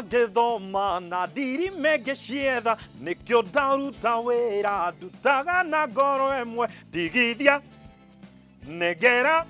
magethoma na ndirime ngĩcietha nĩkĩo ndaruta wĩra ndutaga na ngoro ĩmwe ndigithia negera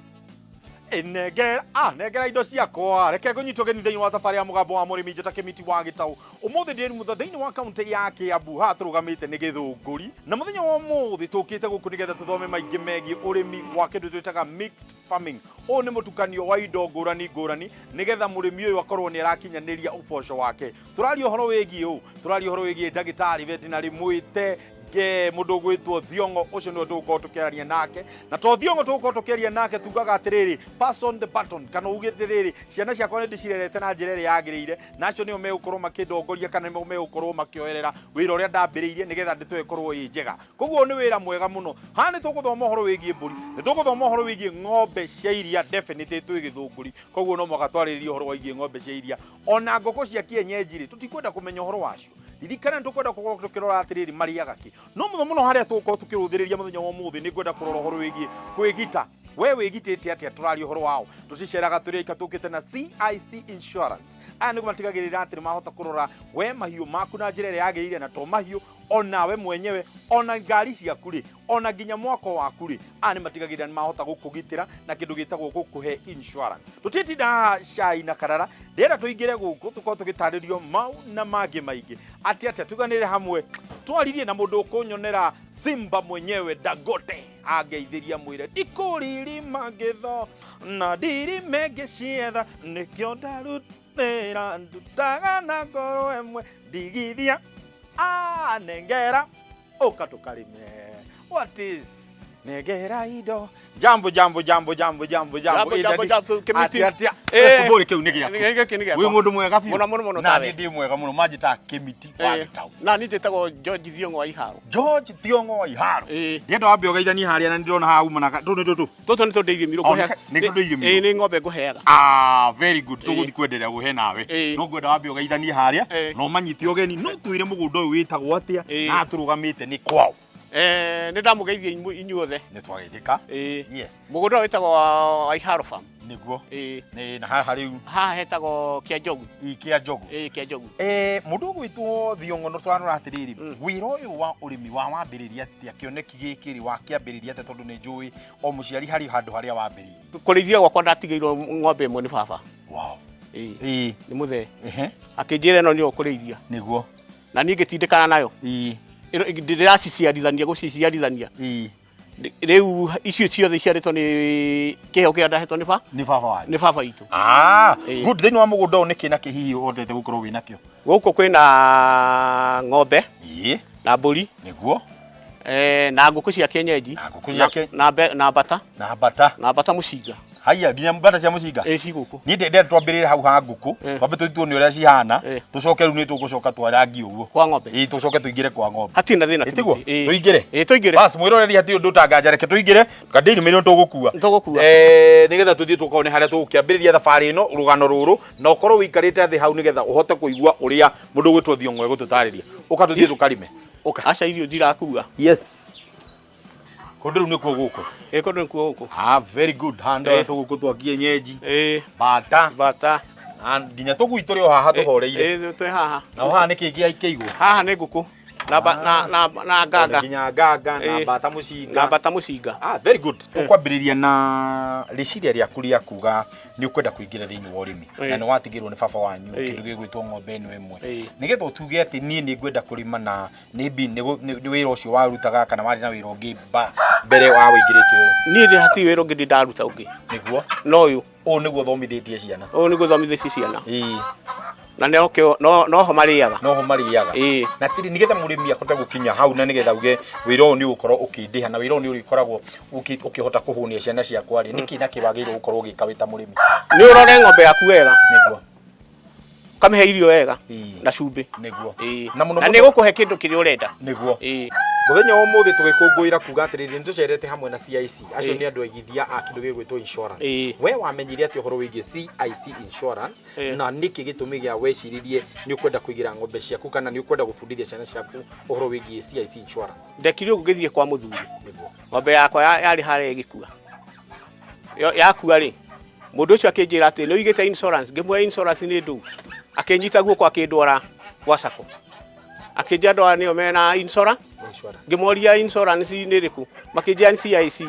negera indo ciakwa reke ngũnyitwo geni thĩinĩ wa thabarĩ ya mũgambo wa mũrĩmi njĩta Kĩmiti wa Gĩtaũ ũmũthĩ ndĩ mutha thĩinĩ wa kaunti ya Kiambu haha tũrũgamĩte nĩ Gĩthũngũri na mũthenya wa ũmũthĩ tũkĩte gũkũ nĩgetha tũthome maingĩ megiĩ ũrĩmi wa kĩndũ twĩtaga mixed farming. Ũũ nĩ mũtukanio wa indo ngũrani ngũrani nĩgetha mũrĩmi ũyũ akorwo nĩ arakinyanĩria ũboco wake. Tũraria ũhoro wĩgiĩ ũũ, tũraria ũhoro wĩgiĩ ndagĩtarĩ veterinary mwĩte mundu gwitwo Thiongo ucio ndio tugukorwo tukiaria nake na to Thiongo tugukorwo tukiaria nake tugaga atiriri pass on the button kana ugitiriri ciana ciakwa ni ndicirerete na njira ĩrĩa yagĩrĩire nacio nĩo megũkorwo makĩndongoria kana nĩo megũkorwo makĩoerera wĩra ũrĩa ndambĩrĩirie nĩgetha ndĩtwe ĩkorwo ĩ njega. Koguo nĩ wĩra mwega mũno. Ha nĩ tũgũthoma ũhoro wĩgiĩ mbũri, nĩ tũgũthoma ũhoro wĩgiĩ ng'ombe cia iria definitely twĩ Gĩthũngũri. Koguo no mũhaka twarĩrĩrie ũhoro wĩgiĩ ng'ombe cia iria ona ngũkũ cia kienyeji rĩ tutikwenda kũmenya ũhoro wacio. Ririkana nĩ tũkwenda gũkorwo tũkĩrora atiriri mariaga kĩ no mũno harĩa tũgũkorwo tũkĩrũthĩrĩria mũthenya wa ũmũthĩ nĩ ngwenda kũrora ũhoro wĩgiĩ kwĩgita. We wĩgitĩte atĩa? Tũraria ũhoro wao. Tũciceraga tũrĩka tũkĩte na CIC Insurance. Aya nĩguo matigagĩrĩra atĩ nĩ mahota kũrora we mahiũ maku na njĩra ĩrĩa yagĩrĩire na to mahiũ ona we mwenyewe ona ngari ciaku rĩ ona nginya mwako waku rĩ. Aya nĩ matigagĩrĩra nĩ mahota gũkũgitĩra na kĩndũ gĩtagwo gũkũhe insurance. Tũtitinda cai na karara ndĩrenda tũingĩre gũkũ tũkorwo tũgĩtarĩrio mau na mangĩ maingĩ atĩa tuganĩre hamwe twaririe na mũndũ ũkũnyonera Simba mwenyewe Dangote angeithĩria mwĩre ndikũriri magĩtho na ndirime ngĩcietha nĩkĩo ndarutĩra ndutaga na ngoro ĩmwe ndigithia nengera ũka tũkarĩme. What is negera indo jambo Kĩmiti bũrĩ kĩu nĩ gĩaku wĩ mũndũ mwega biũ na ndĩ mwega mũno manjĩta Kĩmiti wa Gĩtaũ na niĩ ndĩtagwo George Thiongo wa Iharo. George Thiongo wa Iharo ndĩenda wambe ũgeithanie harĩa na ndĩrona haha uma na tũtũ nĩ tũndĩirie miro kũheaga nĩ ng'ombe ngũheaga. Very good tũgũthiĩ kwenderea gũhe nawe no ngwenda wambe ũgeithanie harĩa no manyite ũgeni no twĩre mũgũnda ũyũ wĩtagwo atĩa na tũrũgamĩte nĩ kwao. Nĩ ndamũgeithia inyuothe nĩ twageithĩka. Yes mũgũnda ũyũ wĩtagwo wa Iharo farm nĩguo na haha rĩu haha hetagwo Kĩanjogu Kĩanjogu mũndũ ũgwĩtwo Thiongo no twarora atĩrĩrĩ wĩra ũyũ wa ũrĩmi wambĩrĩria atĩa kĩoneki gĩkĩ wa kĩambĩrĩria atĩa tondũ nĩ njũĩ o mũciari harĩ handũ harĩa wambĩrĩirie. Kũrĩithia gwakwa ndatigĩirwo ng'ombe ĩmwe nĩ baba. Wow nĩ mũthee akĩnjĩra ĩno nĩyo ũkũrĩithia nĩguo na niĩ ngĩtindĩkana nayo ndĩraciciarithania gũciciarithania rĩu icio ciothe ciarĩtwo nĩ kĩheo kĩrĩa ndahetwo nĩ baba witũ. Good. Thĩinĩ wa mũgũnda ũyũ nĩkĩ na kĩ hihi wendete gũkorwo wĩ nakĩo? Gũkũ kwĩna ng'ombe na mbũri nĩguo na ngũkũ cia kienyeji na mbata mũcinga. Haya nginya mbata cia mũcinga cigũkũ. Niĩ ndĩrenda twambĩrĩre hau ha ngũkũ twambe tũthitwo nĩ ũrĩa cihana tũcoke rĩu nĩ tũgũcoka twarangi ũguo kwa ng'ombe tũcoke tũingĩre kwa ng'ombe. Hatirĩ na thĩna tũingĩre bas mwĩroreri hatirĩ ũndũ ũtangaja reke tũingĩre kandĩini mĩrĩ tũgũkua nĩgetha tũthiĩ tũkone harĩa tũgũkĩambĩrĩria thabarĩ ĩno rũgano rũrũ na ũkorwo wĩikarĩte thĩ hau nĩgetha ũhote kũigua ũrĩa mũndũ gwĩtwo Thiongo egũtũtarĩria. Ũka tũthiĩ tũkarĩme. Aca irio ndirakua. Yes kũndũ rĩu nĩkuo gũkũ kũndũ nĩkuo gũkũ. Very good. Handũ tũgũkũ twa kienyeji bata na nginya tũgwitũre o haha tũhoreire twĩ haha na haha nĩ kĩngĩ kĩigũ haha nĩ ngũkũ na nganga nginya nganga na mbata mũcinga. Very good. Tũkwambĩrĩria na rĩciria rĩaku rĩa kuga nĩ ũkwenda kũingĩra thĩinĩ wa ũrĩmi na nĩ watigĩrwo nĩ baba wanyu kĩndũ gĩgwĩtwo ng'ombe ĩno ĩmwe nĩgetha ũtuge atĩ niĩ nĩ ngwenda kũrĩma na nĩ wĩra ũcio warutaga kana warĩ na wĩra ũngĩ mbere wa wĩingĩrĩte ũyũ? Niĩ hatirĩ wĩra ũngĩ ndaruta ũngĩ nĩguo no ũyũ nĩguo thomithĩtie ciana na noho marĩaga na tiri nĩgetha mũrĩmi ahote gũkinya hau na nĩgetha uge wĩra ũyũ nĩ ũgũkorwo ũkĩndĩha na wĩra ũyũ nĩ ũrĩkoragwo ũkĩhota kũhũnia ciana ciakwa rĩ nĩkĩ na kĩwagĩrĩirwo gũkorwo ũgĩka wĩ ta mũrĩmi? Nĩ ũrore ng'ombe yaku wega nĩguo kamĩhe irio wega na cumbĩ nĩguo na nĩ gũkũhe kĩndũ kĩrĩa ũrenda nĩguo. Mũthenya wa ũmũthĩ tũgĩkũngũĩra kuga atĩrĩrĩ nĩ tũcerete hamwe na CIC acio nĩ andũ aigithia a kĩndũ gĩgwĩtwo insurance. We wamenyire atĩ ũhoro wĩgiĩ CIC Insurance na nĩkĩ gĩtũmi gĩa weciririe nĩ ũkwenda kũigĩra ng'ombe ciaku kana nĩ ũkwenda gũbundithia ciana ciaku ũhoro wĩgiĩ CIC Insurance? Ndekire ũguo ngĩthiĩ kwa mũthuri ng'ombe yakwa yarĩ harĩa ĩgĩkua yakua rĩ mũndũ ũcio akĩnjĩra atĩ nĩ ũigĩte insurance ngĩmũhe insurance nĩ ndũ Akenyita guoko akindwara gwa sako. Akinjia ndwara nio mena insurance. Ngimoria insurance ni riku. Makinjia CIC.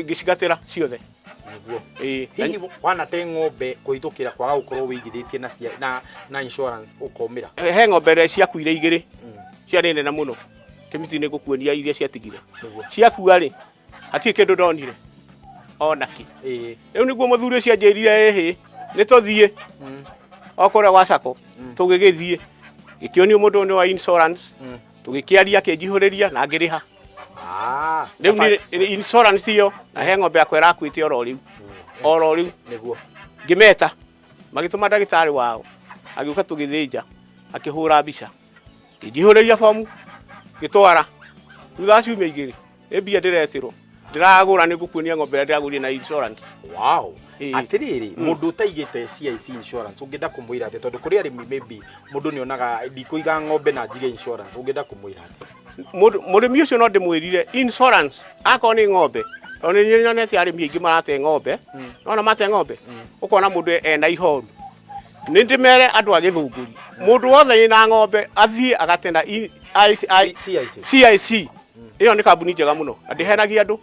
Gicigatira ciothe. Niguo. Hihi wana te ng'ombe kuhitukira kwaga gukorwo wigithitie na insurance ukomira. He ng'ombe ciakuire igiri. Ciarĩ nene muno. Kimiti ni gukuonia iria ciatigire. Ciakua ri hatirĩ kindu ndonire. Onaki. Riu niguo muthuri ucio anjirire ehe ni tuthie. Okora gwa sako. Tugigithie. Gikionio mundu ni wa insurance. Tugikiaria kinjihuriria na ngiriha. Riu ni insurance iyo na he ng'ombe yakwa irakuite oro riu. Oro riu niguo. Ngimeta. Magituma ndagitari wao. Agiuka tugithinja. Akihura mbica. Ngijihuriria fomu. Gitwara. Thutha ciumia igiri. Ebia ndiretirwo. Ndiragura ni gukuonia ng'ombe ndiragurie na insurance. Wow. Atiriri mundu utaigite CIC Insurance ungenda kumwira ati tondu kuri ari maybe mundu ni onaga ndikuiga ng'ombe na njige insurance ungenda kumwira ati murimi ucio no ndimwirire insurance ako ni ng'ombe tondu ni nyonete arimi aingi marate ng'ombe nona mate ng'ombe ukona mundu ena ihoru ni ndimere andu agithunguri mundu wothe ina ng'ombe athie agatenda CIC iyo ni kambuni njega muno andihenagia andu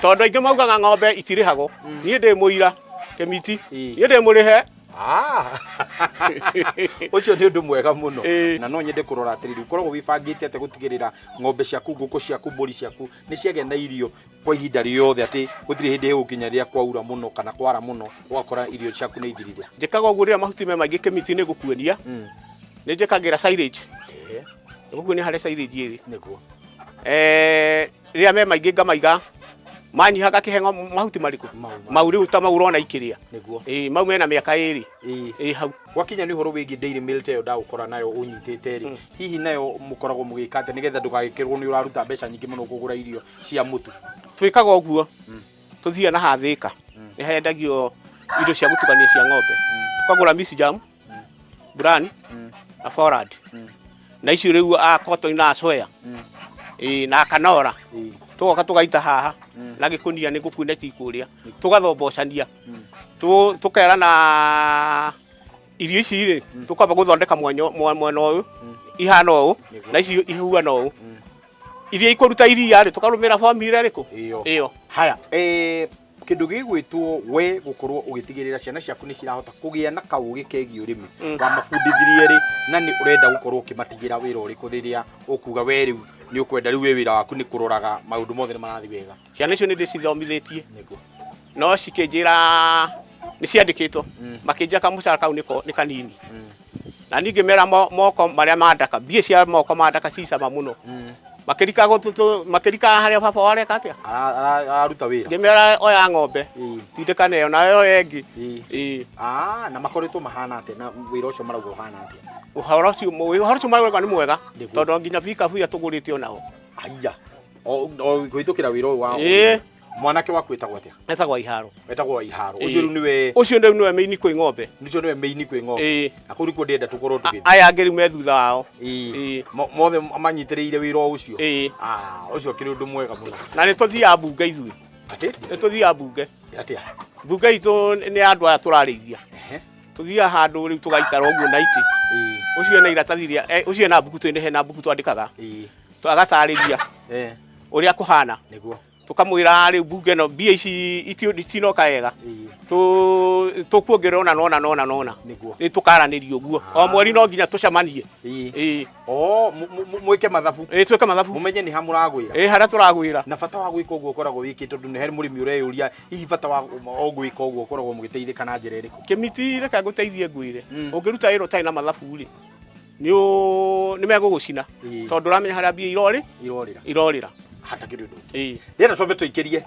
tondu aingi maugaga ng'ombe itirihago nie ndi muira Kemiti nie ndi murihe ucio ni undu mwega muno na no nyende kurora atiriri ukoragwo wibangite ate gutigirira ng'ombe ciaku nguku ciaku mburi ciaku ni ciage na irio kwa ihinda riothe ati gutiri hindi gukinyaria kwaura muno kana kwara muno ugakora irio ciaku ni ithirire. Njikaga uguo rira mahuti me maingi Kemiti ni gukuonia ni njikagira silage gukuonia hare silage iri niguo rira me maingi ngamaiga manyihaga kihengo mahuti mariku mau riu ta maurona ikiria niguo mau mena miaka iri hau gwakinya ni horo wigi dairy milk yo ndagukora nayo unyitite ri hihi nayo mukoragwo mugikate nigetha ndugagikirwo ni uraruta mbeca nyingi muno kugura irio cia mutu twikaga uguo tuthia na hathika ni hendagio indo cia gutukania cia ng'ombe tukagura misi jam brani na forad na icio riu a cotton na soya na kanora tugoka tugaita haha na gikunia ni gukuine tikuria tugathombocania tukera na irio ici ri tukamba guthondeka mwena uyu ihana uyu na ici ihuana uyu iria ikuruta iria ri tukarumira family riku iyo haya kindu gigwitwo we gukorwo ugitigirira ciana ciaku ni cirahota kugia na kaugi kegi urimi wa mafundithirie ri na ni urenda gukorwo ukimatigira wira uriku riria ukuga we riu ni ukwenda riu wira waku ni kuroraga maundu mothe ni marathi wega ciana icio ni ndicithomithitie no cikinjira ni ciandikitwo makinja kamucara kau ni kanini na ningi mera moko maria mandaka bie cia moko mandaka cicama muno makirika haria baba wale katia araruta wira ngimera oya ng'ombe tindika nayo nayo yengi na makoretwo mahana ate na wira ucio marauga hana ate uhoro ucio marauga ni mwega tondu nginya fika fuya tugurite onao aya o kuitukira wira wa mwanake waku etagwo atia etagwo iharo ucio niwe niwe meini kwi ng'ombe nicio niwe meini kwi ng'ombe akuri ko ndenda tukorwo tugithi aya ngiri me thutha wao mothe manyitireire wira ucio ucio kiri undu mwega muno na ni tuthia bunge ithui ni tuthia bunge atia bunge itu ni andu aya turarithia tuthia handu riu tugaikara uguo na iti ucio na iratathi ria ucio na buku twine he na buku twandikaga tugatarithia uria kuhana niguo tukamwira riu bunge no bia ici itinoka wega tukuongerera nona ni tukaranirio guo o mweri no nginya tucamanie mwike mathabu tweke mathabu mumenye ni hamuragwira haria turagwira na bata wa gwika uguo koragwo wikite tondu ni he murimi ureyuria hihi bata wa gwika uguo koragwo mugiteithika na njira iriku Kemiti reka nguteithie ngwire ungiruta wira utai na mathabu ri ni megugucina tondu ramenya haria bia irorira hata kidogo ndenda twambe tuikirie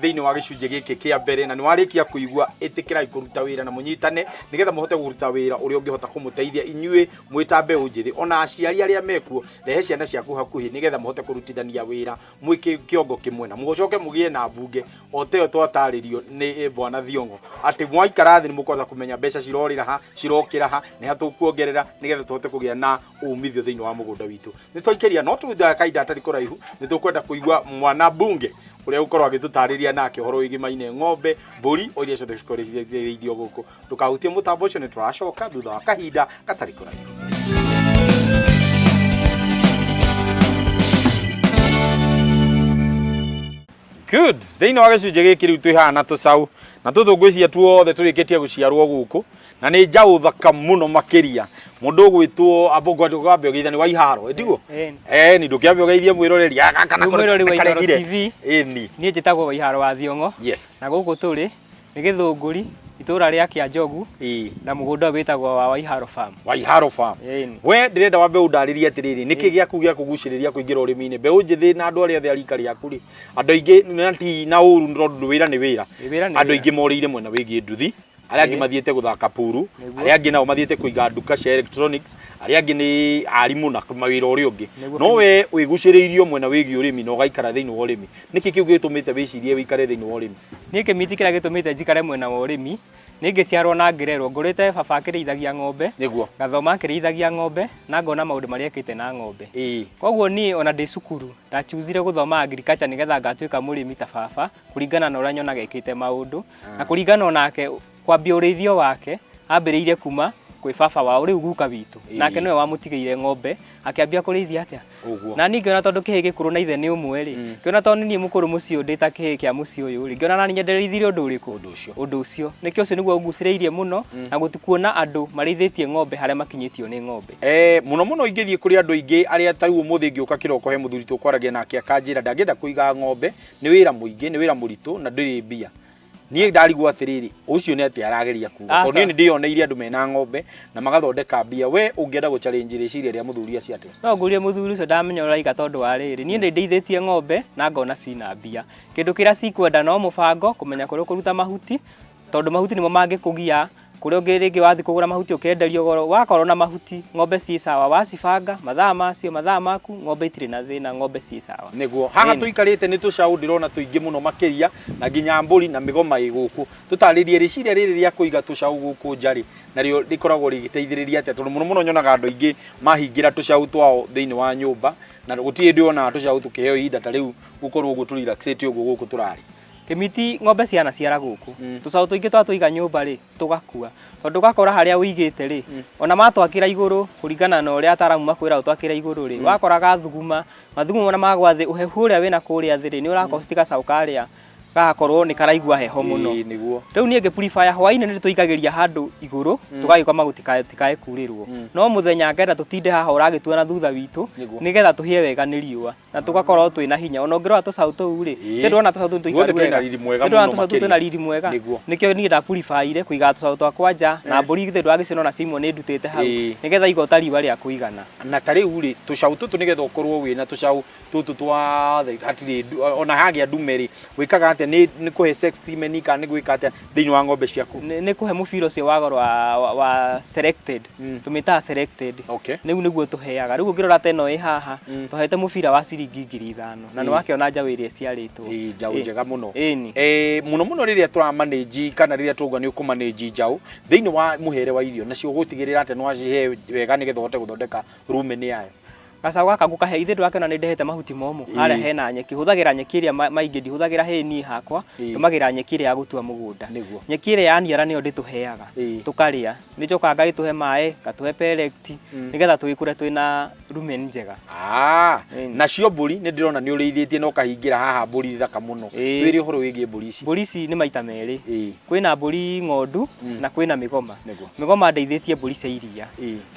thiini wa gicunje giki kia mbere na ni warikia kuigua itikira ikuruta wira na munyitane nigetha muhote kuruta wira uri ungihota kumuteithia inyue mwitambe unjithi ona aciari aria mekuo rehe ciana ciaku hakuhi nigetha muhote kurutithania wira mwiki kiongo kimwe na mugocoke mugie na bunge oteo twataririo ni bwana Thiongo ati mwaikara thi ni mukoza kumenya mbeca cirorira ha cirokira ha ni hatukuongerera nigetha tuhote kugia na umithio thiini wa mugunda witu ni twaikeria no tutha kaida atari kuraihu ni tukwenda kuigwa mwana bunge uria ukorwo agitutariria nake horo igimaine ng'ombe mburi oria ciothe cikorithio guku ndukahutie mutambo ucio ni turacoka thutha wa kahinda gatari kuraihu. Good. Thiini wa gicunjĩ gĩkĩ rĩu twĩhana tũcaũ na tũtũ ngwĩcia tuothe tũrĩkĩtie gũciarwo gũkũ na nĩ njaũ thaka mũno makĩria mũndũ ũgwĩtwo abogwa ũgeithani wa iharo ndiguo ni ndũkĩambe ũgeithie mwĩroreri kana mwĩroreri wa Iharo TV ni niĩ njĩtagwo wa Iharo wa Thiong'o na gũkũ tũrĩ nĩ Gĩthũngũri itũra rĩa Kĩanjogu na mũgũnda wĩtagwo wa Iharo Farm. Wa Iharo Farm. We ndĩrenda wambe ũndarĩrie atĩrĩrĩ nĩkĩ gĩaku gĩa kũgucĩrĩria kũingĩra ũrĩmi-inĩ mbeũ njĩthĩ na andũ arĩa othe arika rĩaku rĩ andũ aingĩ na ũru tondũ wĩra nĩ wĩra andũ aingĩ morĩire mwena wĩgiĩ nduthi arĩa angĩ mathiĩte gũthaka puru arĩa angĩ nao mathiĩte kũiga nduka cia electronics arĩa angĩ nĩ arimũ na mawĩra ũrĩa ũngĩ no we wĩgucĩrĩirio mwena wĩgiĩ ũrĩmi na ũgaikara thĩinĩ wa ũrĩmi nĩkĩ kĩu gĩtũmĩte wĩcirie wĩikare thĩinĩ wa ũrĩmi? Niĩ kĩmiti kĩrĩa gĩtũmĩte njikare mwena wa ũrĩmi nĩ ngĩciarwo na ngĩrerwo ngũrĩte baba akĩrĩithagia ng'ombe ngathoma akĩrĩithagia ng'ombe na ngona maũndũ marĩa ekĩte na ng'ombe koguo niĩ ona ndĩ cukuru ndachuzire gũthoma agriculture nĩgetha ngatuĩka mũrĩmi ta baba kũringana na ũrĩa nyonaga ekĩte maũndũ na kũringana onake kwambia ũrĩithio wake ambĩrĩirie kuma kwĩ baba wao rĩu guka witũ nake nĩwe wamũtigĩire ng'ombe akĩambia kũrĩithia atĩa na ningĩ ona tondũ kĩhĩ gĩkũrũ na ithe nĩ ũmwe rĩ kĩona tondũ niĩ mũkũrũ mũciĩ ndĩ ta kĩhĩ kĩa mũciĩ ũyũ rĩ ngĩona nani nyendereithirie ũndũ ũrĩkũ ũndũ ũcio nĩkĩo ũcio nĩguo ũgucĩrĩirie mũno na gũtikuona andũ marĩithĩtie ng'ombe harĩa makinyĩtio nĩ ng'ombe mũno mũno ingĩthiĩ kũrĩ andũ aingĩ arĩa tarĩu ũmũthĩ ngĩũka kĩroko he mũthuri tũkwaragia nake akanjĩra ndangĩenda kũiga ng'ombe nĩ wĩra mũingĩ nĩ wĩra mũritũ na ndĩrĩ mbia niĩ ndarigwo atĩrĩrĩ ũcio nĩ atĩ arageria kuuga tondũ niĩ nĩ ndĩoneire andũ mena ng'ombe na magathondeka mbia we ũngĩenda gũ-challenge rĩciria rĩa mũthuri acio atĩa? No ngũrie mũthuri ũcio ndamenya ũraiga tondũ wa rĩrĩ niĩ ndĩithĩtie ng'ombe na ngona cina mbia kĩndũ kĩrĩa cikwenda no mũbango kũmenya kũrĩa kũruta mahuti tondũ mahuti nĩmo mangĩkũgia kũrĩa ũngĩ rĩngĩ wathi kũgũra mahuti ũkenderio goro wakorwo na mahuti ng'ombe ciĩ sawa wacibanga mathaa macio mathaa maku ng'ombe itirĩ na thĩna ng'ombe ciĩ sawa nĩguo haha tũikarĩte nĩ tũcaũ ndĩrona tũingĩ mũno makĩria na nginya mbũri na mĩgoma ĩ gũkũ tũtarĩrie rĩciria rĩrĩ rĩa kũiga tũcaũ gũkũ njarĩ narĩo rĩkoragwo rĩgĩteithĩrĩria atĩa tondũ mũno mũno nyonaga andũ aingĩ mahingĩra tũcaũ twao thĩinĩ wa nyũmba na gũtirĩ ndĩona tũcaũ tũkĩheo ihinda ta rĩu gũkorwo ũguo tũrelaxĩte ũguo gũkũ tũrarĩ Kĩmiti ng'ombe ciana ciara gũkũ tũcaũ tũingĩ twatũiga nyũmba rĩ tũgakua tondũ ũgakora harĩa ũigĩte rĩ ona matwakĩra igũrũ kũringana na ũrĩa ataramu makwĩra ũtwakĩra igũrũ rĩ wakoraga thuguma mathuguma ona magwa thĩ ũhehu ũrĩa wĩna kũrĩa thĩ rĩ nĩ ũrakorwo citigacaũ karĩa gakorwo nĩ karaigua heho mũno rĩu niĩ ngĩ-prefer hwaĩ-inĩ nĩ tũigagĩria handũ igũrũ tũgagĩkoma gũtikae kurĩrwo no mũthenya ngenda tũtinde haha ũragĩtua na thutha witũ nĩgetha tũhĩe wega nĩ riũa na tũgakorwo twĩna hinya ona ũngĩrora tũcaũ tũu rĩ ndĩrona tũcaũ tũu twĩna riri mwega nĩkĩo niĩ nda-preferire kũiga tũcaũ twakwa nja na mbũri githĩ ndwagĩciona ona cimwe nĩ ndutĩte hau nĩgetha igota riũa rĩa kũigana na ta rĩu rĩ tũcaũ tũtũ nĩgetha ũkorwo wĩna tũcaũ tũtũ twa hatirĩ ona hagĩa ndume rĩ wĩkaga atĩa nĩ kũhe sex team kana nĩ gwĩka atĩa thĩinĩ wa ng'ombe ciaku? Nĩ kũhe mũbira ũcio wa goro wa selected tũmĩtaga selected nĩguo tũheaga rĩu ũngĩrora ta ĩno ĩ haha tũhete mũbira wa ciringi 5,000 na nĩ wakĩona njaũ ĩrĩa ĩciarĩtwo njaũ njega mũno mũno mũno rĩrĩa tũramanĩnji kana rĩrĩa tũrauga nĩ ũkũmanĩnji njaũ thĩinĩ wa mũhere wa irio nacio gũtigĩrĩra atĩ no acihe wega nĩgetha ũhote gũthondeka rumen yayo gacaũ gaka ngũkahe ithe ndwakĩona nĩ ndehete mahuti momũ harĩa hena nyeki hũthagĩra nyeki ĩrĩa maingĩ ndihũthagĩra hĩni hakwa ndũmagĩra nyeki ĩrĩa ya gũtua mũgũnda nyeki ĩrĩa yaniara nĩyo ndĩtũheaga tũkarĩa nĩ njokaga ngagĩtũhe maĩ ngatũhe pellet nĩgetha tũgĩkũre twĩna rumen njega nacio mbũri nĩ ndĩrona nĩ ũrĩithĩtie na ũkahingĩra haha mbũri thaka mũno twĩre ũhoro wĩgiĩ mbũri ici. Mbũri ici nĩ maita merĩ kwĩna mbũri ng'ondu na kwĩna mĩgoma ndeithĩtie mbũri cia iria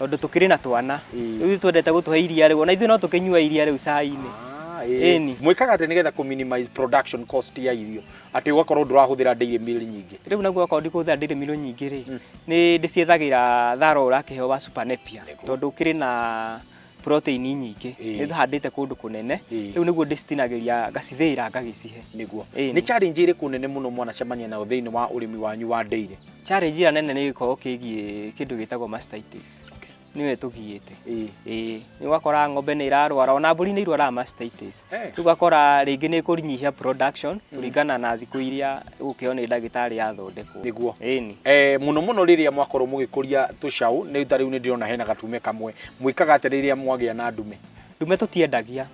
tondũ tũkĩrĩ na twana rĩu twendete gũtũhe iria ona ithuĩ no tũkĩnyua iria rĩu cai-inĩ mwĩkaga atĩ nĩgetha kũ-minimize production cost ya irio atĩ ũgakorwo ndũrahũthĩra dairy meal nyingĩ rĩu naguo akorwo ndikũhũthĩra dairy meal nyingĩ rĩ nĩ ndĩciethagĩra tharo ũrakĩheo wa super napier tondũ ũkĩrĩ na protein nyingĩ nĩ handĩte kũndũ kũnene rĩu nĩguo ndĩcitinagĩria ngacithĩĩra ngagĩcihe nĩguo nĩ challenge ĩrĩkũ nene mũno mwanacemania nayo thĩinĩ wa ũrĩmi wanyu wa dairy? Challenge ĩrĩa nene nĩ gĩkorwo kĩgiĩ kĩndũ gĩtagwo mastitis niwe tũgiĩte nĩ wakora ng'ombe nĩ irarwara ona mbũri nĩ irwaraga mastitis rĩu ũgakora rĩngĩ nĩ kũnyihia production kũringana na thikũ iria ũgũkĩona nĩ ndagĩtarĩ yathondekwo nĩguo mũno mũno rĩrĩa mwakorwo mũgĩkũria tũcaũ nĩ ta rĩu nĩ ndĩrona hena gatume kamwe mwĩkaga atĩ rĩrĩa mwagĩa na ndume? ndume tutiendagia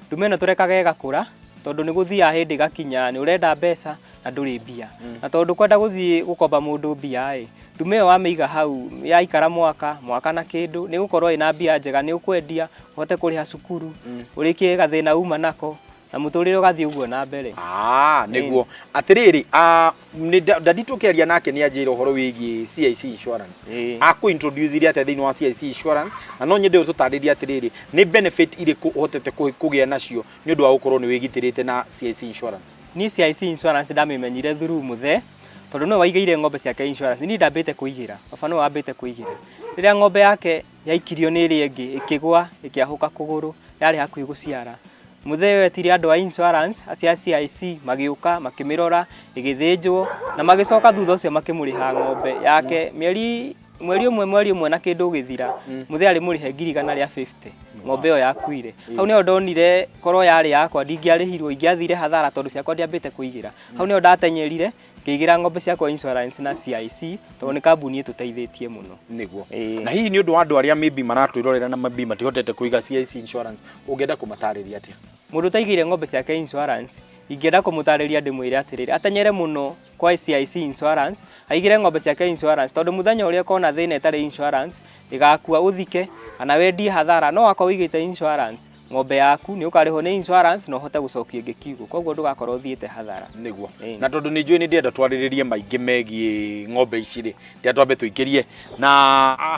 ndume no turekaga igakũra tondu ni guthia hindi gakinya ni urenda mbeca na nduri mbia na tondu kwenda guthie gukomba mundu mbia ndume yo wamiiga hau ya ikara mwaka na kindu ni gukorwo ina mbia njega ni ukwendia uhote kuriha cukuru urikie gathina uma nako na muturire ugathie uguo na mbere niguo atiriri ndaditukiaria nake ni ajira uhoro wigi CIC Insurance aku introduce iri ate thini wa CIC Insurance na no nyende ututariria atiriri ni benefit iriku uhotete kugia nacio ni undu wa gukorwo ni wigitirite na CIC Insurance. Ni CIC Insurance ndamimenyire through muthe tondu no waigeire ng'ombe ciake insurance ni ndambite kuigira baba no wambite kuigira riria ng'ombe yake yaikirio ni iri ingi ikigwa ikiahuka kuguru yari hakuhi guciara muthe etire andu a insurance acia CIC magiuka makimirora igithinjwo na magicoka thutha ucio makimuriha ng'ombe yake mweri umwe na kindu githira muthe ari murihe ngiri 150 ng'ombe yo yakuire hau ni ndonire korwo yari yakwa ndingiarihirwo ingiathire hathara tondu ciakwa ndiambite kuigira hau ni ndatenyerire ngigira ng'ombe ciakwa insurance na CIC tondu ni kambuni ituteithĩtie muno niguo na hihi ni undu wa andu aria maybe maratwirorera na maybe matihotete kuiga CIC Insurance ungenda kumatariria atia mundu taigire ng'ombe ciake insurance ingenda kumutariria ndimwire atiriri atenyere muno kwa CIC Insurance aigire ng'ombe ciake insurance tondu muthenya uria kona thina etari insurance igakua uthike ana wendi hathara no wako wigite insurance ng'ombe yaku ni ukariho ni insurance no hote gucokia ingikiugo koguo ndugakorwo thiite hathara niguo na tondu ni njui ni ndienda twariririe maingi megie ng'ombe ici ri ndia twambe tuikirie na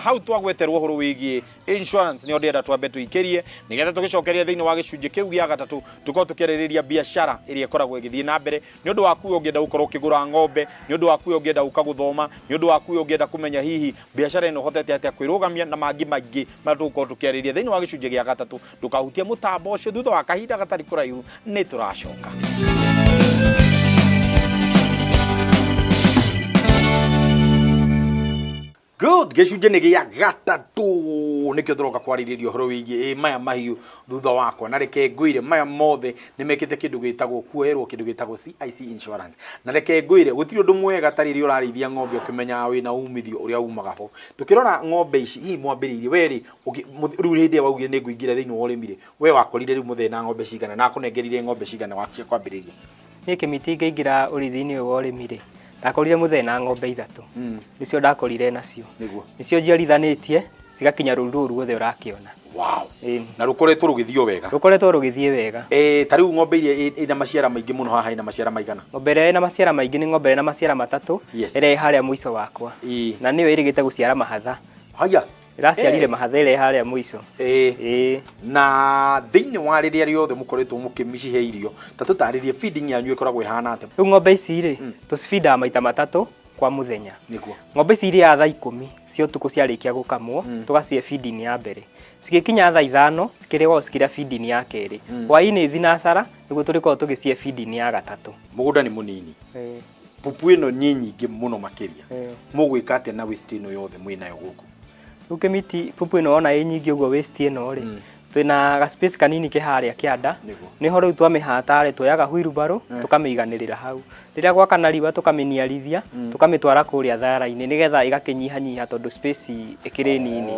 hau twagweterwo horo wigi insurance ni ndienda twambe tuikirie nigetha tugicokeria thiini wa gicunji kiu gia gatatu tukorwo tukiririria biashara iria ikoragwo igithie na mbere ni undu waku ungienda gukorwo ukigura ng'ombe ni undu waku ungienda guka guthoma ni undu waku ungienda kumenya hihi biashara ino hotete atia kwirugamia na mangi maingi matukorwo tukiririria thiini wa gicunji gia gatatu tukahutia mutambo ucio thutha wa kahinda gatari kuraihu ni turacoka. Good gicunji ni gia gatatu nikio turoka kwariririo horo wigi maya mahiu thutha wakwa na reke ngwire maya mothe nimekite kindu gitagwo kuoerwo kindu gitagwo CIC Insurance na reke ngwire gutiri undu mwega tariri urarithia ng'ombe ukimenya wina umithio uria umaga ho tukirora ng'ombe ici hii mwambiririe weri riu hindi waugire ni nguingira thiini wa urimire we wakorire riu muthe na ng'ombe cigana na kunengerire ng'ombe cigana wakie kwambiriria ni kimiti ngeingira urithiini wa urimire ndakorire muthe na ng'ombe 3 nicio ndakorire nacio nicio njiarithanitie cigakinya ruru ruothe urakiona na rukoretwo rugithio wega tariu ng'ombe iria ina maciara maingi muno haha ina maciara maigana ng'ombe iria ina maciara maingi ni ng'ombe ina maciara 3 ire haria muico wakwa na niyo irigite guciara mahatha haya iraciarire mahatha ire haria muico na thiini wa riria riothe mukoretwo mukimicihe irio tatutaririe feeding yanyu ikoragwo ihana ate riu ng'ombe ici ri tucifida maita 3 kwa muthenya ng'ombe ici iria thaa 10 cio tuku ciarikia gukamwo tugacie feeding ya mbere cigikinya thaa 5 cikirigwo cikiria feeding ya keri hwaini thinacara niguo turiko tugicie feeding ya gatatu mugunda ni munini pupu ino nyingi muno makiria mugwika atia na waste ino yothe mwinayo guku ukimiti pupu ino ona nyingi uguo waste ino ri twina ga space kanini kiharia kianda ni horo tu amihata ri twoyaga wheelbarrow tukamiganirira hau riria gwakana riwa tukaminiarithia tukamitwara kuria thara-ini nigetha igakinyiha nyiha tondu space ikiri nini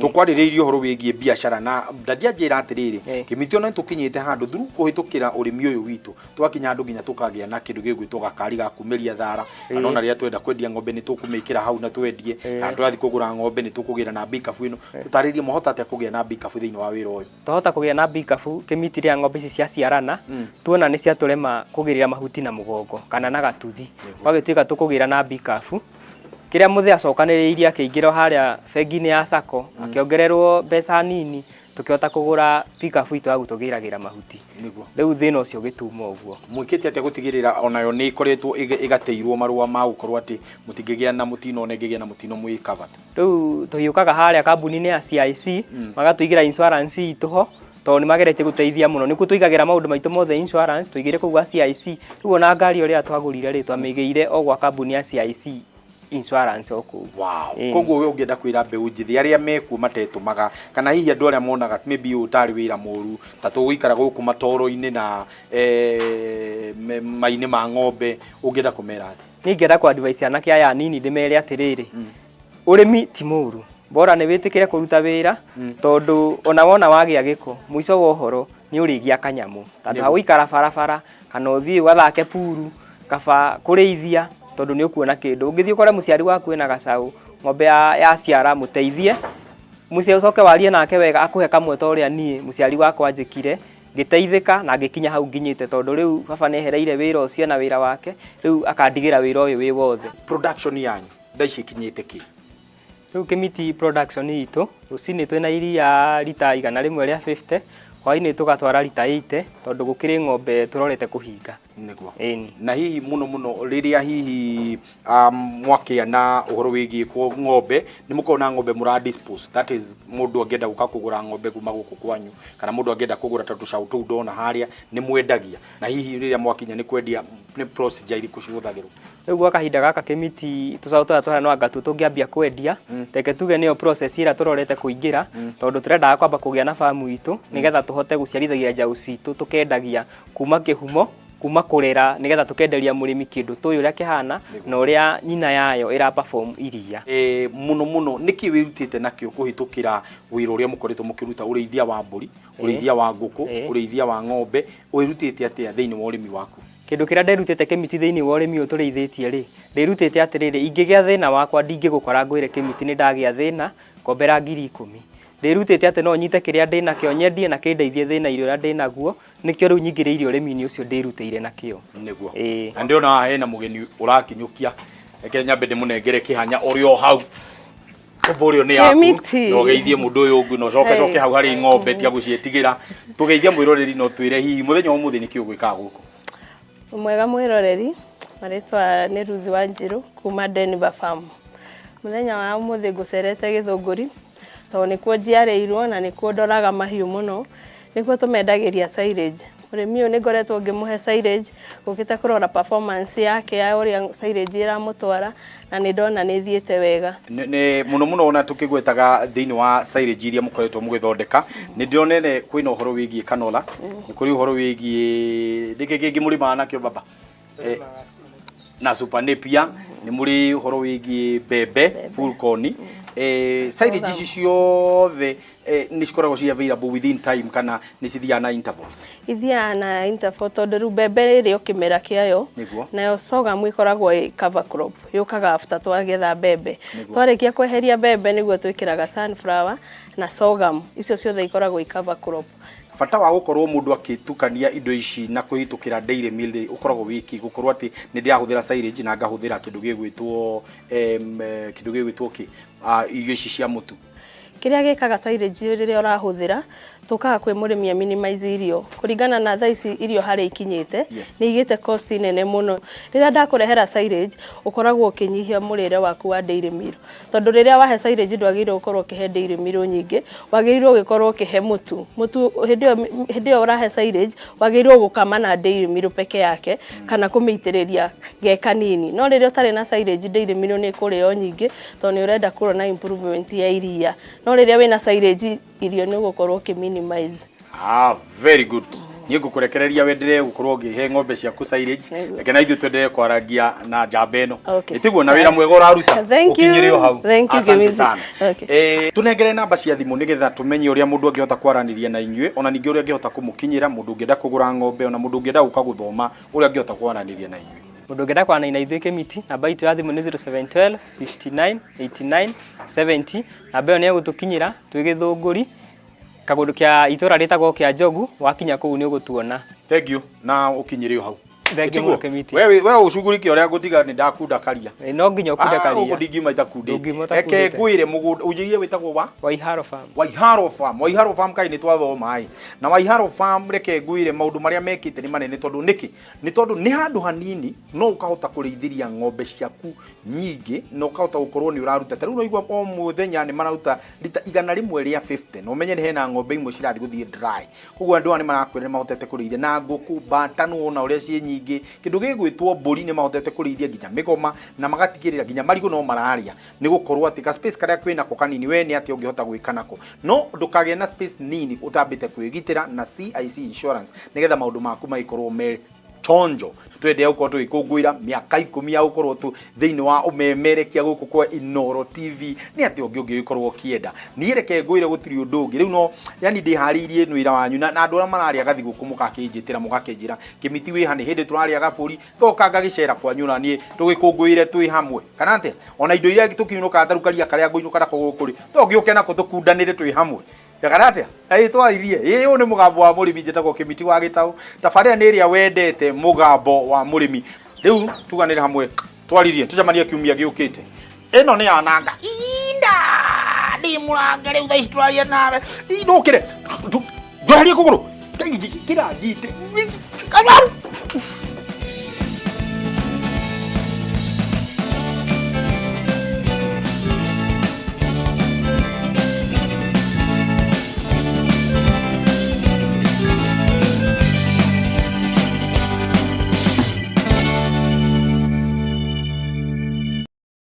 tukwarireirio horo wigie biashara na ndadia njira atiriri kimiti ona tukinyite handu thuru kuhitukira urimi uyu witu twakinya andu nginya tukagia na kindu gigwitwo gakari ga kumeria thara kana ona ria twenda kwendia ng'ombe ni tukumikira hau na twendie andu athi kugura ng'ombe ni tukugira na bikafu ino tutaririe mohota atia kugia na bikafu thiini wa wira uyu tuhota kugia na bikafu kimiti ria ng'ombe ici cia ciarana tuona ni cia turema kugirira mahuti na mugongo kana na gatuthi wagituika tukugira na bikafu kiria muthe acokaniriirie akiingira haria bengi-ini ya sako akiongererwo mbeca nini tukihota kugura pikafu itu agutugiragira mahuti riu thina ucio gituma uguo mwikite atia gutigirira onayo ni ikoretwo igateirwo marua ma gukorwo ati mutingigia na mutino onengigia na mutino mwi covered riu tuhiukaga haria kambuni-ini ya CIC magatuigira insurance ituho to ni magerete guteithia muno niku tuigagira maundu maitu mothe insurance tuigire kugwa CIC riu ona ngari uria twagurire ri twamigeire ogwa kambuni ya CIC Insurance oku koguo we ungienda kwira mbeu njithi aria meku matetumaga kana hihi andu aria monaga maybe utari wira muru ta tuguikara guku matoro-ini na maini ma ng'ombe ungienda kumera ati ningienda ku advice anake aya nini ndimere atiriri urimi ti muru bora nĩ wĩtĩkĩre kũruta wĩra tondũ ona wona wagĩa gĩko mũico wa ũhoro nĩ ũrĩgia kanyamũ tondũ hagũikara barabara kana ũthiĩ ũgathake puru kaba kũrĩithia tondũ nĩ ũkuona kĩndũ ũngĩthiĩ ũkore mũciari waku ena gacaũ ng'ombe ya ciara mũteithie mũciari ũcoke warie nake wega akũhe kamwe ta ũrĩa niĩ mũciari wakwa njĩkire ngĩteithĩka na ngĩkinya hau nginyĩte tondũ rĩu baba nĩ ehereire wĩra ũcio na wĩra wake rĩu akandigĩra wĩra ũyũ wĩ wothe. Production yanyu thaa ici ikinyĩte kĩ? Rĩu Kĩmiti production itũ rũcinĩ twĩna iria rita 100 rĩa 50 hwainĩ tũgatwara rita 80 tondũ gũkĩrĩ ng'ombe tũrorete kũhinga. Nĩguo. Na hihi muno rĩrĩa hihi mwakĩa na ũhoro wĩgiĩ ng'ombe nĩ mũkorwo na ng'ombe mũra dispose, that is mũndũ angĩenda gũka kũgũra ng'ombe kuma gũkũ kwanyu kana mũndũ angĩenda kũgũra ta tũcaũ tũu ndona harĩa nĩ mwendagia na hihi rĩrĩa mwakinya nĩ kwendia nĩ procedure irĩkũ cihũthagĩrwo? Rĩu gwa kahinda gaka Kĩmiti tũcaũ tũrĩa tũhana ngatu tũngĩambia kwendia reke tuge nĩyo process ĩrĩa tũrorete kũingĩra tondũ tũrendaga kwamba kũgĩa na famu itũ nĩgetha tũhote gũciarithagia njaũ citũ tũkendagia kuma kĩhumo kuma kũrera nĩgetha tũkenderia mũrĩmi kĩndũ tũyũ ũrĩa kĩhana na ũrĩa nyina yayo ĩra perform iria. Muno nĩkĩ wĩrutĩte nakĩo kũhĩtũkĩra wĩra ũrĩa mũkoretwo mũkĩruta ũrĩithia wa mbũri, ũrĩithia wa ngũkũ, ũrĩithia wa ng'ombe, wĩrutĩte atĩa thĩinĩ wa ũrĩmi waku? Kĩndũ kĩrĩa nderutĩte Kĩmiti thĩinĩ wa ũrĩmi ũyũ tũrĩithĩtie rĩ nderutĩte atĩrĩrĩ ingĩgĩa thĩna wakwa ndingĩgũkora ngwĩre Kĩmiti nĩ ndagĩa thĩna ngombera 10,000. Nderutĩte atĩ no nyite kĩrĩa ndĩna kĩo nyendie na kĩndeithie thĩna iria ndĩnaguo nĩkĩo rĩu nyingĩrĩire ũrĩmi-inĩ ũcio ndĩrutĩire nakĩo. Nĩguo. Na ndĩrona haha hena mũgeni ũrakinyũkia reke nyambe ndĩmũnengere kĩhanya ũrĩ o hau. Ũbũrĩo nĩ yaku na ũgeithie mũndũ ũyũ ũngĩ na ũcoke hau harĩ ng'ombe tia gũciĩtigĩra tũgeithie mwĩroreri no twĩre hihi mũthenya wa ũmũthĩ nĩkĩ ũgwĩkaga gũkũ? Mwega mwĩroreri marĩtwa nĩ Ruthi wa Njĩrũ kuma Denver Farm. Mũthenya wa ũmũthĩ ngũcerete Gĩthũngũri tondũ nĩkuo njiarĩirwo na nĩkuo ndoraga mahiũ mũno nĩkuo tũmendagĩria silage. Mũrĩmi ũyũ nĩ ngoretwo ngĩmũhe silage gũkĩte kũrora performance yake ya ũrĩa silage ĩramũtwara na nĩ ndona nĩ thiĩte wega. Nĩ muno ona tũkĩgwetaga thĩinĩ wa silage iria mũkoretwo mũgĩthondeka nĩ ndĩronene kwĩna ũhoro wĩgiĩ canola nĩ kũrĩ ũhoro wĩgiĩ ndĩkĩ kĩngĩ mũrĩmaga nakĩo baba na super napier nĩ mũrĩ ũhoro wĩgiĩ mbembe full corn silage ici ciothe nĩ cikoragwo ci available within time kana nĩ cithiaga na intervals? Ithiaga na interval tondũ rĩu mbembe rĩrĩ o kĩmera kĩayo nayo sorghum ĩkoragwo ĩ cover crop yũkaga after twagetha mbembe. Twarĩkia kweheria mbembe nĩguo twĩkĩraga sunflower na sorghum icio ciothe ikoragwo ĩ cover crop. Bata wa gũkorwo mũndũ akĩtukania indo ici na kũhĩtũkĩra dairy mill ũkoragwo wiki gũkorwo atĩ nĩ ndĩrahũthĩra silage na ngahũthĩra kĩndũ gĩgwĩtwo irio ici cia mũtu? Kĩrĩa gĩkaga silage rĩrĩa ũrahũthĩra tũkaga kwĩ mũrĩmi a minimize irio kũringana na thaa ici irio harĩa ikinyĩte nĩ igĩte cost nene mũno. Rĩrĩa ndakũrehera silage ũkoragwo ũkĩnyihia mũrĩre waku wa dairy mill tondũ rĩrĩa wahe silage ndwagĩrĩirwo gũkorwo ũkĩhe dairy mill nyingĩ, wagĩrĩirwo gũkorwo ũkĩhe mũtu hĩndĩ ĩyo ũrahe silage wagĩrĩirwo gũkama na dairy mill peke yake kana kũmĩitĩrĩria ge kanini. No rĩrĩa ũtarĩ na silage dairy mill nĩ kũrĩo nyingĩ tondũ nĩ ũrenda kuona improvement ya iria. No rĩrĩa wĩna silage irio nĩ ũgũkorwo ũkĩminimize. Very good. Niĩ ngũkũrekereria wendelee gũkorwo ngĩhe ng'ombe ciaku silage reke na ithuĩ twendelee kwaragia na njamba ĩno. Nĩtiguo na wĩra mwega ũraruta ũkinyĩre o hau. Asante sana. Tũnengere namba cia thimũ nĩgetha tũmenye ũrĩa mũndũ angĩhota kwaranĩria na inyuĩ ona ningĩ ũrĩa angĩhota kũmũkinyĩra mũndũ ũngĩenda kũgũra ng'ombe ona mũndũ ũngĩenda gũka gũthoma ũrĩa angĩhota kwaranĩria na inyuĩ. Mũndũ ũngĩenda kwaranĩria na ithuĩ Kĩmiti namba itũ ya thimũ nĩ 0712 59 89 70. Namba ĩyo nĩ egũtũkinyĩra twĩ Gĩthũngũri kagũndũ kĩa itũra rĩtagwo kĩa Njogu wakinya kũu nĩ ũgũtuona. Thank you na ũkinyĩre o hau. Thengiũ Kĩmiti. Wewe ũcugurikie ũrĩa ngũtiga nĩ ndakunda karia. No nginya ũkunde karia. Ũguo ndingiuma itakundĩte. Reke ngwĩre mũgũnda ũnjĩrie wĩtagwo wa Waiharo Farm. Waiharo Farm kaĩ nĩ twathoma ĩ. Na Waiharo Farm reke ngwĩre maũndũ marĩa mekĩte nĩ manene tondũ nĩkĩ? Nĩ tondũ nĩ handũ hanini no ũkahota kũrĩithĩria ng'ombe ciaku nyingĩ no ũkahota gũkorwo nĩ ũraruta. Tarĩu no igua o mũthenya nĩ mararuta lita 100 rĩa 50. No menye nĩ hena ng'ombe imwe cirathiĩ gũthiĩ dry. Koguo andũ nĩ marakwĩra nĩ mahotete kũrĩithia na ngũkũ bata no ona ũrĩa ciĩ nyingĩ. Kĩndũ gĩgwĩtwo mbũri nĩ mahotete kũrĩithia nginya mĩgoma na magatigĩrĩra nginya marigũ no mararĩa nĩ gũkorwo atĩ ka space karĩa kwĩnako kanini we nĩ atĩ ũngĩhota gwĩka nako. No ndũkagĩe na space nini ũtambĩte kwĩgitĩra na CIC Insurance nĩgetha maũndũ maku magĩkorwo me chonjo twende gukorwo tugikungwira miaka 10 ya gukorwo tu thiini wa umemerekia guku kwa Inoro TV ni ati ungigikorwo kienda ni reke ngwire gutiri undu ungi riu no yani ndihariirie nwira wanyu na andu ara mararia gathi guku mukakinjitira mugakinjira kimiti wi hani hindi turaria gaburi ngoka ngagicera kwanyu na nie tugikungwire twi hamwe kana ate ona indo iria tukiunuka tarukaria karia nguinuka nako gukuri to ngiuke nako tukundanire twi hamwe yakarate twaririe uyu ni mugambo wa murimi njitagwo kimiti wa Gitau tafaria ni iria wendete mugambo wa murimi riu tuganire hamwe twaririe tujamania kiumia giukite ino ni ananga inda ndi muranga riu thaici twaria nawe indukire ndwarie kuguru kira ngite